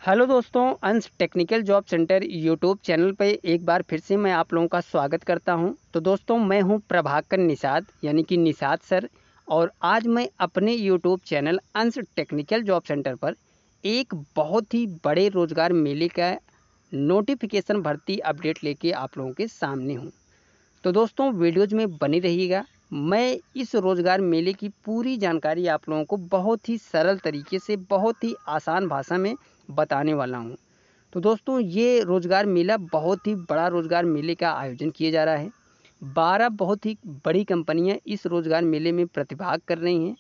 Hello दोस्तों, अंश technical job centre YouTube channel पे एक बार फिर से मैं आप लोगों का स्वागत करता हूं। तो दोस्तों, मैं हूं प्रभाकर निषाद यानी कि निषाद सर। और आज मैं अपने यूट्यूब चैनल अंश टेक्निकल जॉब सेंटर पर एक बहुत ही बड़े रोज़गार मेले का नोटिफिकेशन भर्ती अपडेट लेके आप लोगों के सामने हूं। तो दोस्तों, वीडियोज़ में बनी रहिएगा। मैं इस रोज़गार मेले की पूरी जानकारी आप लोगों को बहुत ही सरल तरीके से, बहुत ही आसान भाषा में बताने वाला हूं। तो दोस्तों, ये रोज़गार मेला बहुत ही बड़ा रोज़गार मेले का आयोजन किया जा रहा है। 12 बहुत ही बड़ी कंपनियां इस रोज़गार मेले में प्रतिभाग कर रही हैं।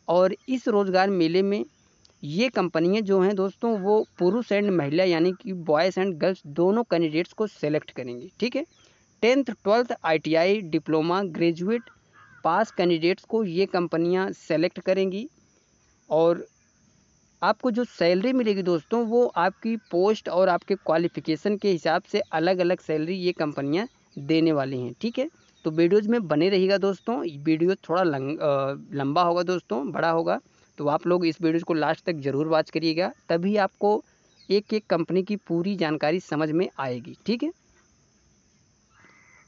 और इस रोज़गार मेले में ये कंपनियां जो हैं दोस्तों, वो पुरुष एंड महिला यानी कि बॉयज़ एंड गर्ल्स दोनों कैंडिडेट्स को सेलेक्ट करेंगी। ठीक है। 10th 12th ITI diploma graduate पास कैंडिडेट्स को ये कंपनियां सेलेक्ट करेंगी। और आपको जो सैलरी मिलेगी दोस्तों, वो आपकी पोस्ट और आपके क्वालिफ़िकेशन के हिसाब से अलग-अलग सैलरी ये कंपनियां देने वाली हैं। ठीक है। तो वीडियोज़ में बने रहिएगा दोस्तों। वीडियो थोड़ा लंबा होगा दोस्तों, बड़ा होगा। तो आप लोग इस वीडियो को लास्ट तक ज़रूर वॉच करिएगा, तभी आपको एक-एक कंपनी की पूरी जानकारी समझ में आएगी। ठीक है।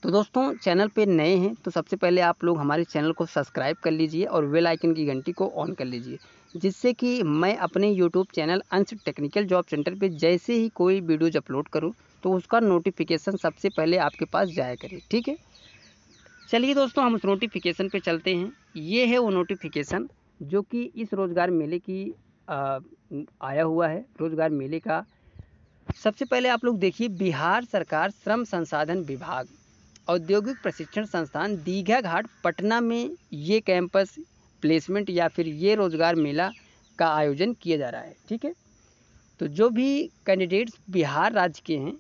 तो दोस्तों, चैनल पे नए हैं तो सबसे पहले आप लोग हमारे चैनल को सब्सक्राइब कर लीजिए और बेल आइकन की घंटी को ऑन कर लीजिए, जिससे कि मैं अपने यूट्यूब चैनल अंश टेक्निकल जॉब सेंटर पे जैसे ही कोई वीडियोज अपलोड करूं तो उसका नोटिफिकेशन सबसे पहले आपके पास जाया करे। ठीक है। चलिए दोस्तों, हम उस नोटिफिकेशन पे चलते हैं। ये है वो नोटिफिकेशन जो कि इस रोज़गार मेले की आया हुआ है, रोज़गार मेले का। सबसे पहले आप लोग देखिए, बिहार सरकार श्रम संसाधन विभाग औद्योगिक प्रशिक्षण संस्थान दीघा घाट पटना में ये कैंपस प्लेसमेंट या फिर ये रोज़गार मेला का आयोजन किया जा रहा है। ठीक है। तो जो भी कैंडिडेट्स बिहार राज्य के हैं,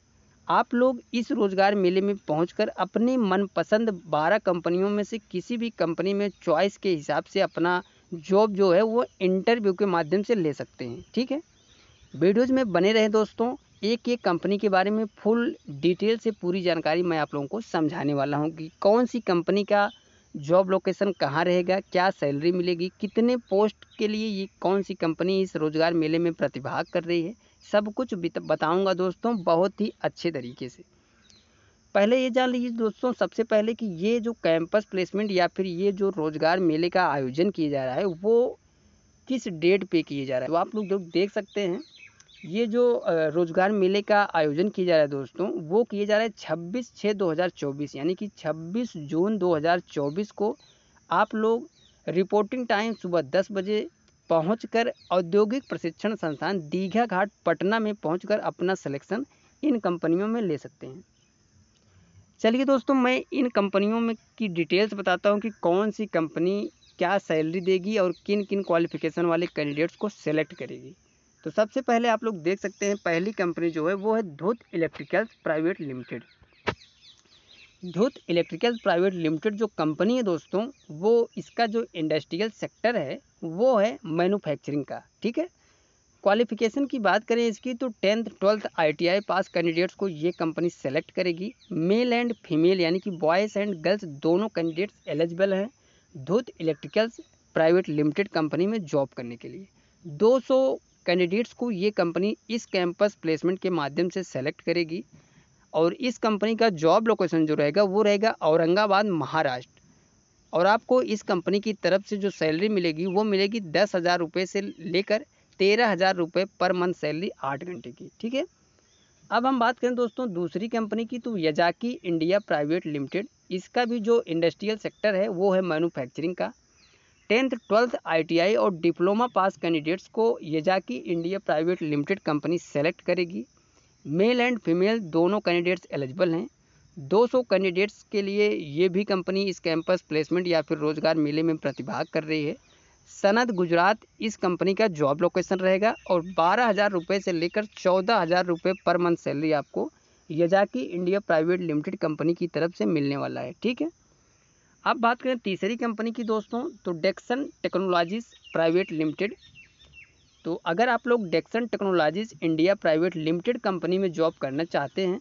आप लोग इस रोज़गार मेले में पहुंचकर अपने मनपसंद 12 कंपनियों में से किसी भी कंपनी में चॉइस के हिसाब से अपना जॉब जो है वो इंटरव्यू के माध्यम से ले सकते हैं। ठीक है। वीडियोज़ में बने रहे दोस्तों। एक एक कंपनी के बारे में फुल डिटेल से पूरी जानकारी मैं आप लोगों को समझाने वाला हूं कि कौन सी कंपनी का जॉब लोकेशन कहां रहेगा, क्या सैलरी मिलेगी, कितने पोस्ट के लिए ये कौन सी कंपनी इस रोज़गार मेले में प्रतिभाग कर रही है। सब कुछ बताऊंगा दोस्तों, बहुत ही अच्छे तरीके से। पहले ये जान लीजिए दोस्तों, सबसे पहले कि ये जो कैंपस प्लेसमेंट या फिर ये जो रोज़गार मेले का आयोजन किया जा रहा है वो किस डेट पे किया जा रहा है। तो आप लोग देख सकते हैं, ये जो रोज़गार मेले का आयोजन किया जा रहा है दोस्तों, वो किया जा रहा है 26/6/2024 यानी कि 26 जून 2024 को। आप लोग रिपोर्टिंग टाइम सुबह 10 बजे पहुंचकर औद्योगिक प्रशिक्षण संस्थान दीघा घाट पटना में पहुंचकर अपना सिलेक्शन इन कंपनियों में ले सकते हैं। चलिए दोस्तों, मैं इन कंपनियों में की डिटेल्स बताता हूं कि कौन सी कंपनी क्या सैलरी देगी और किन किन क्वालिफिकेशन वाले कैंडिडेट्स को सेलेक्ट करेगी। तो सबसे पहले आप लोग देख सकते हैं, पहली कंपनी जो है वो है धुत इलेक्ट्रिकल्स प्राइवेट लिमिटेड। धुत इलेक्ट्रिकल्स प्राइवेट लिमिटेड जो कंपनी है दोस्तों, वो इसका जो इंडस्ट्रियल सेक्टर है वो है मैन्युफैक्चरिंग का। ठीक है। क्वालिफिकेशन की बात करें इसकी, तो 10th 12th ITI पास कैंडिडेट्स को ये कंपनी सेलेक्ट करेगी। मेल एंड फीमेल यानी कि बॉयज़ एंड गर्ल्स दोनों कैंडिडेट्स एलिजिबल हैं धुत इलेक्ट्रिकल्स प्राइवेट लिमिटेड कंपनी में जॉब करने के लिए। 200 कैंडिडेट्स को ये कंपनी इस कैंपस प्लेसमेंट के माध्यम से सेलेक्ट करेगी। और इस कंपनी का जॉब लोकेशन जो रहेगा वो रहेगा औरंगाबाद, महाराष्ट्र। और आपको इस कंपनी की तरफ से जो सैलरी मिलेगी वो मिलेगी 10,000 रुपये से लेकर 13,000 रुपये पर मंथ सैलरी 8 घंटे की। ठीक है। अब हम बात करें दोस्तों दूसरी कंपनी की, तो याजाकी इंडिया प्राइवेट लिमिटेड। इसका भी जो इंडस्ट्रियल सेक्टर है वो है मैन्युफैक्चरिंग का। 10th 12th ITI और डिप्लोमा पास कैंडिडेट्स को Yazaki India private limited company select करेगी। मेल एंड फीमेल दोनों कैंडिडेट्स एलिजिबल हैं। 200 कैंडिडेट्स के लिए ये भी कंपनी इस कैंपस प्लेसमेंट या फिर रोज़गार मेले में प्रतिभाग कर रही है। सनद गुजरात इस कंपनी का जॉब लोकेशन रहेगा और 12,000 रुपये से लेकर 14,000 रुपये पर मंथ सैलरी आपको याजाकी इंडिया प्राइवेट लिमिटेड कंपनी की तरफ से मिलने वाला है। ठीक है। अब बात करें तीसरी कंपनी की दोस्तों, तो डेक्सन टेक्नोलॉजीज़ प्राइवेट लिमिटेड। तो अगर आप लोग Dixon technologies India private limited company में जॉब करना चाहते हैं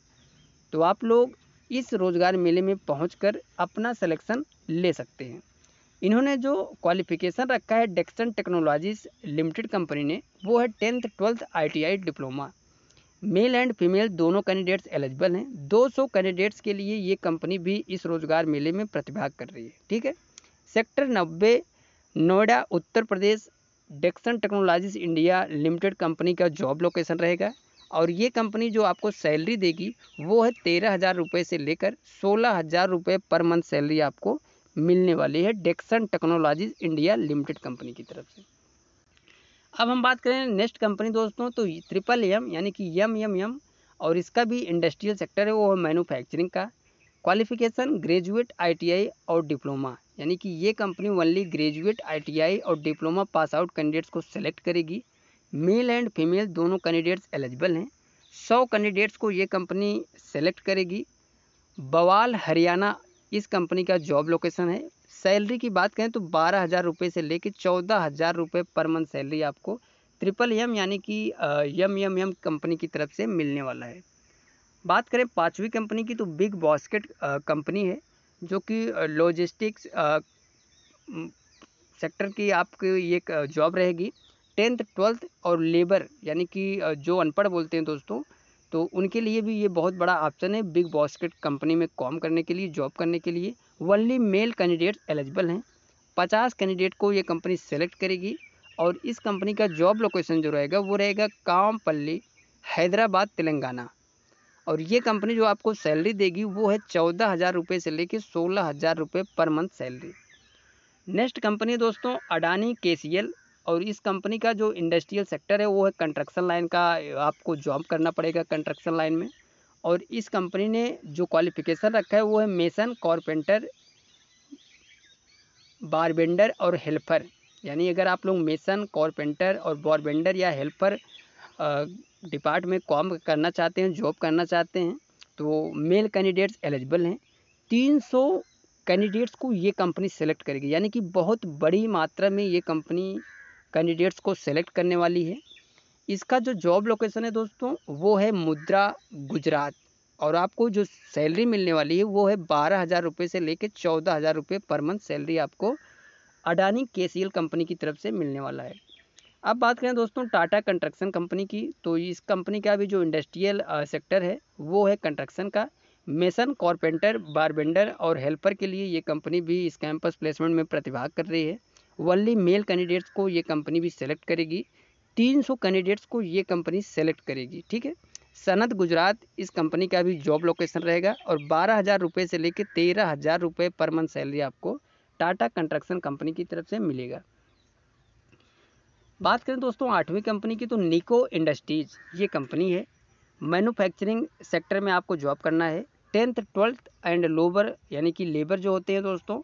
तो आप लोग इस रोज़गार मेले में पहुंचकर अपना सिलेक्शन ले सकते हैं। इन्होंने जो क्वालिफिकेशन रखा है डेक्सन टेक्नोलॉजीज लिमिटेड कंपनी ने, वो है 10th 12th ITI diploma. Mail and female दोनों कैंडिडेट्स एलिजिबल हैं। 200 कैंडिडेट्स के लिए ये कंपनी भी इस रोजगार मेले में प्रतिभाग कर रही है। ठीक है। Sector 90 Noida Uttar Pradesh, डेक्सन technologies India limited company का जॉब लोकेशन रहेगा। और ये कंपनी जो आपको सैलरी देगी वो है 13,000 रुपये से लेकर 16,000 रुपये पर मंथ सैलरी आपको मिलने वाली है डेक्सन टेक्नोलॉजीज इंडिया लिमिटेड कंपनी की तरफ से। अब हम बात करें नेक्स्ट कंपनी दोस्तों, तो ट्रिपल एम यानी कि एम, और इसका भी इंडस्ट्रियल सेक्टर है, वो है मैन्युफैक्चरिंग का। क्वालिफिकेशन ग्रेजुएट ITI और डिप्लोमा, यानी कि ये कंपनी ओनली ग्रेजुएट ITI और डिप्लोमा पास आउट कैंडिडेट्स को सेलेक्ट करेगी। मेल एंड फीमेल दोनों कैंडिडेट्स एलिजिबल हैं। 100 कैंडिडेट्स को ये कंपनी सेलेक्ट करेगी। बवाल हरियाणा इस कंपनी का जॉब लोकेशन है। सैलरी की बात करें तो 12,000 रुपये से लेकर 14,000 रुपये पर मंथ सैलरी आपको ट्रिपल एम यानी कि एम कंपनी की तरफ से मिलने वाला है। बात करें पांचवी कंपनी की, तो बिग बास्केट कंपनी है, जो कि लॉजिस्टिक्स सेक्टर की आपकी एक जॉब रहेगी। 10th 12th और लेबर यानी कि जो अनपढ़ बोलते हैं दोस्तों, तो उनके लिए भी ये बहुत बड़ा ऑप्शन है बिग बास्केट कंपनी में काम करने के लिए, जॉब करने के लिए। ओनली मेल कैंडिडेट्स एलिजिबल हैं। 50 कैंडिडेट को ये कंपनी सेलेक्ट करेगी। और इस कंपनी का जॉब लोकेशन जो रहेगा वो रहेगा कामपल्ली, हैदराबाद, तेलंगाना। और ये कंपनी जो आपको सैलरी देगी वो है 14,000 रुपये से लेकर 16,000 रुपये per month salary. Next company दोस्तों अडानी KCL, और इस कंपनी का जो इंडस्ट्रियल सेक्टर है वो है कंस्ट्रक्शन लाइन का, आपको जॉब करना पड़ेगा कंस्ट्रक्शन लाइन में। और इस कंपनी ने जो क्वालिफिकेशन रखा है वो है मेसन, कारपेंटर, बारबेंडर और हेल्पर। यानी अगर आप लोग मेसन, कारपेंटर और बारबेंडर या हेल्पर डिपार्ट में काम करना चाहते हैं, जॉब करना चाहते हैं, तो मेल कैंडिडेट्स एलिजिबल हैं। 300 कैंडिडेट्स को ये कंपनी सेलेक्ट करेगी, यानी कि बहुत बड़ी मात्रा में ये कंपनी कैंडिडेट्स को सेलेक्ट करने वाली है। इसका जो जॉब लोकेशन है दोस्तों वो है मुद्रा, गुजरात। और आपको जो सैलरी मिलने वाली है वो है 12,000 रुपये से लेकर 14,000 रुपये पर मंथ सैलरी आपको अडानी KCL कंपनी की तरफ से मिलने वाला है। अब बात करें दोस्तों टाटा कंस्ट्रक्शन कंपनी की, तो इस कंपनी का भी जो इंडस्ट्रियल सेक्टर है वो है कंस्ट्रक्शन का। मेसन, कारपेंटर, बारबेंडर और हेल्पर के लिए ये कंपनी भी इस कैंपस प्लेसमेंट में प्रतिभाग कर रही है। ओनली मेल कैंडिडेट्स को ये कंपनी भी सेलेक्ट करेगी। 300 कैंडिडेट्स को ये कंपनी सेलेक्ट करेगी। ठीक है। सनत, गुजरात इस कंपनी का भी जॉब लोकेशन रहेगा। और 12,000 रुपये से लेकर 13,000 रुपये पर मंथ सैलरी आपको टाटा कंस्ट्रक्शन कंपनी की तरफ से मिलेगा। बात करें दोस्तों आठवीं कंपनी की, तो निको इंडस्ट्रीज ये कंपनी है। मैन्युफैक्चरिंग सेक्टर में आपको जॉब करना है। 10th 12th एंड लोअर यानी कि लेबर जो होते हैं दोस्तों,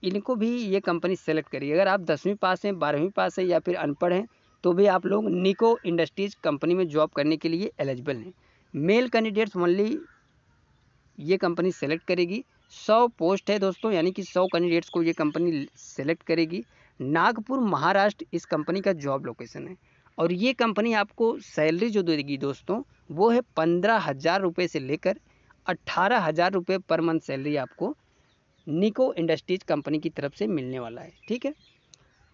इनको भी ये कंपनी सेलेक्ट करिए। अगर आप 10वीं पास हैं, 12वीं पास हैं या फिर अनपढ़ हैं, तो भी आप लोग निको इंडस्ट्रीज कंपनी में जॉब करने के लिए एलिजिबल हैं। मेल कैंडिडेट्स ओनली ये कंपनी सेलेक्ट करेगी। 100 पोस्ट है दोस्तों, यानी कि 100 कैंडिडेट्स को ये कंपनी सेलेक्ट करेगी। नागपुर, महाराष्ट्र इस कंपनी का जॉब लोकेशन है। और ये कंपनी आपको सैलरी जो देगी दोस्तों वो है 15,000 रुपये से लेकर 18,000 रुपये पर मंथ सैलरी आपको निको इंडस्ट्रीज कंपनी की तरफ से मिलने वाला है। ठीक है।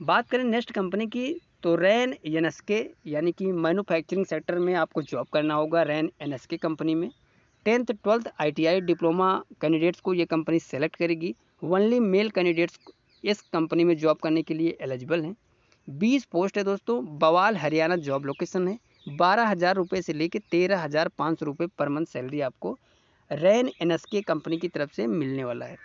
बात करें नेक्स्ट कंपनी की, तो रैन NSK यानी कि मैन्युफैक्चरिंग सेक्टर में आपको जॉब करना होगा रैन NSK कंपनी में। 10th 12th ITI diploma candidates को ये कंपनी सेलेक्ट करेगी। ओनली मेल कैंडिडेट्स इस कंपनी में जॉब करने के लिए एलिजिबल हैं। 20 पोस्ट है दोस्तों, बवाल हरियाणा जॉब लोकेशन है। 12,000 रुपये से लेकर 13,500 रुपये पर मंथ सैलरी आपको रैन NSK कंपनी की तरफ से मिलने वाला है।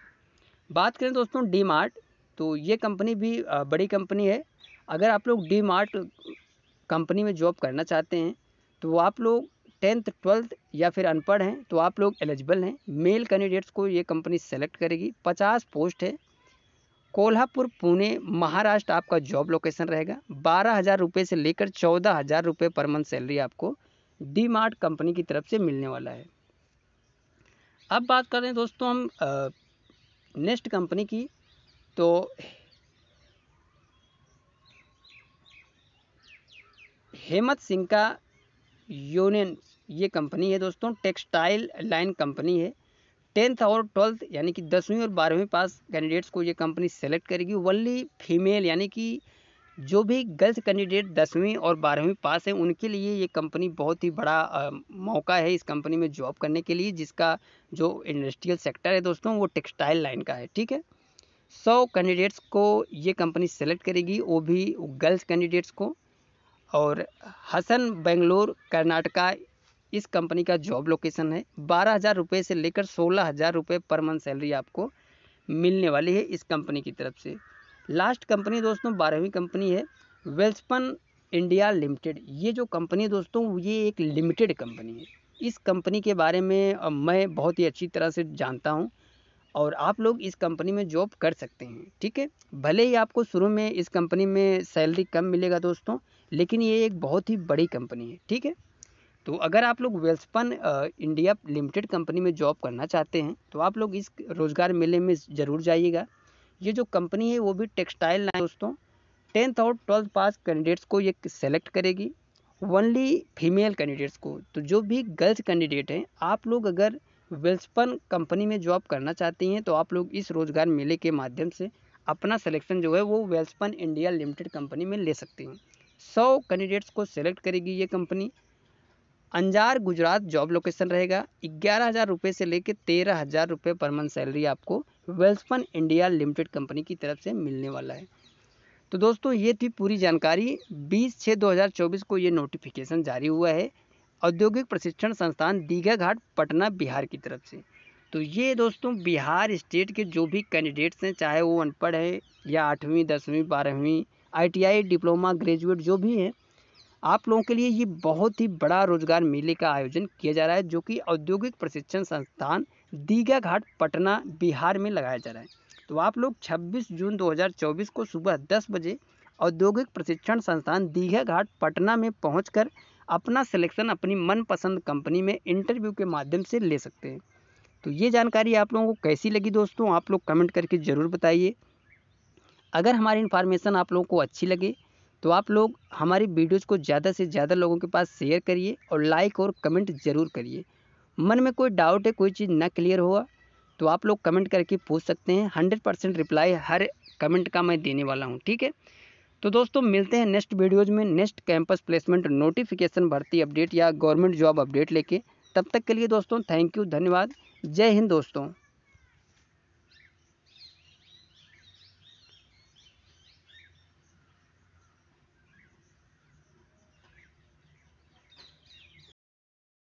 बात करें दोस्तों डी मार्ट, तो ये कंपनी भी बड़ी कंपनी है। अगर आप लोग डी मार्ट कंपनी में जॉब करना चाहते हैं तो आप लोग 10th 12th या फिर अनपढ़ हैं तो आप लोग एलिजिबल हैं। मेल कैंडिडेट्स को ये कंपनी सेलेक्ट करेगी। 50 पोस्ट है। कोल्हापुर, पुणे, महाराष्ट्र आपका जॉब लोकेशन रहेगा। 12,000 रुपये से लेकर 14,000 रुपये पर मंथ सैलरी आपको डी मार्ट कंपनी की तरफ से मिलने वाला है। अब बात करें दोस्तों हम नेक्स्ट कंपनी की, तो हेमंत सिंह का यूनियन ये कंपनी है दोस्तों, टेक्सटाइल लाइन कंपनी है। 10th और 12th यानी कि 10वीं और 12वीं पास कैंडिडेट्स को ये कंपनी सेलेक्ट करेगी। ओनली फीमेल यानी कि जो भी गर्ल्स कैंडिडेट 10वीं और 12वीं पास है उनके लिए ये कंपनी बहुत ही बड़ा मौका है इस कंपनी में जॉब करने के लिए, जिसका जो इंडस्ट्रियल सेक्टर है दोस्तों वो टेक्सटाइल लाइन का है। ठीक है, 100 कैंडिडेट्स को ये कंपनी सेलेक्ट करेगी, वो भी गर्ल्स कैंडिडेट्स को। और हसन बेंगलोर कर्नाटका इस कंपनी का जॉब लोकेशन है। 12,000 रुपये से लेकर 16,000 रुपये पर मंथ सैलरी आपको मिलने वाली है इस कंपनी की तरफ से। लास्ट कंपनी दोस्तों 12वीं कंपनी है वेल्सपन इंडिया लिमिटेड। ये जो कंपनी है दोस्तों ये एक लिमिटेड कंपनी है। इस कंपनी के बारे में मैं बहुत ही अच्छी तरह से जानता हूँ और आप लोग इस कंपनी में जॉब कर सकते हैं। ठीक है, भले ही आपको शुरू में इस कंपनी में सैलरी कम मिलेगा दोस्तों, लेकिन ये एक बहुत ही बड़ी कंपनी है। ठीक है, तो अगर आप लोग वेल्सपन इंडिया लिमिटेड कंपनी में जॉब करना चाहते हैं तो आप लोग इस रोज़गार मेले में ज़रूर जाइएगा। ये जो कंपनी है वो भी टेक्सटाइल लाइन दोस्तों 10th और 12th पास कैंडिडेट्स को ये सेलेक्ट करेगी, ओनली फीमेल कैंडिडेट्स को। तो जो भी गर्ल्स कैंडिडेट हैं आप लोग अगर वेल्सपन कंपनी में जॉब करना चाहती हैं तो आप लोग इस रोज़गार मेले के माध्यम से अपना सिलेक्शन जो है वो वेल्सपन इंडिया लिमिटेड कंपनी में ले सकती हैं। 100 कैंडिडेट्स को सेलेक्ट करेगी ये company. Anjar Gujarat job location रहेगा। 11,000 रुपये से लेकर 13,000 रुपये पर मंथ सैलरी आपको वेल्सपन इंडिया लिमिटेड कंपनी की तरफ से मिलने वाला है। तो दोस्तों ये थी पूरी जानकारी। 20/6/2024 को ये नोटिफिकेशन जारी हुआ है औद्योगिक प्रशिक्षण संस्थान दीघा घाट पटना बिहार की तरफ से। तो ये दोस्तों बिहार स्टेट के जो भी कैंडिडेट्स हैं, चाहे वो अनपढ़ है या 8वीं 10वीं 12वीं ITI डिप्लोमा ग्रेजुएट जो भी हैं, आप लोगों के लिए ये बहुत ही बड़ा रोजगार मेले का आयोजन किया जा रहा है जो कि औद्योगिक प्रशिक्षण संस्थान दीघा घाट पटना बिहार में लगाया जा रहा है। तो आप लोग 26 जून 2024 को सुबह 10 बजे औद्योगिक प्रशिक्षण संस्थान दीघा घाट पटना में पहुंचकर अपना सिलेक्शन अपनी मनपसंद कंपनी में इंटरव्यू के माध्यम से ले सकते हैं। तो ये जानकारी आप लोगों को कैसी लगी दोस्तों, आप लोग कमेंट करके ज़रूर बताइए। अगर हमारी इन्फॉर्मेशन आप लोगों को अच्छी लगे तो आप लोग हमारी वीडियोज़ को ज़्यादा से ज़्यादा लोगों के पास शेयर करिए और लाइक और कमेंट ज़रूर करिए। मन में कोई डाउट है, कोई चीज़ ना क्लियर हुआ तो आप लोग कमेंट करके पूछ सकते हैं। 100% रिप्लाई हर कमेंट का मैं देने वाला हूँ। ठीक है, तो दोस्तों मिलते हैं नेक्स्ट वीडियोज़ में नेक्स्ट कैंपस प्लेसमेंट नोटिफिकेशन भर्ती अपडेट या गवर्नमेंट जॉब अपडेट लेके। तब तक के लिए दोस्तों थैंक यू, धन्यवाद, जय हिंद दोस्तों।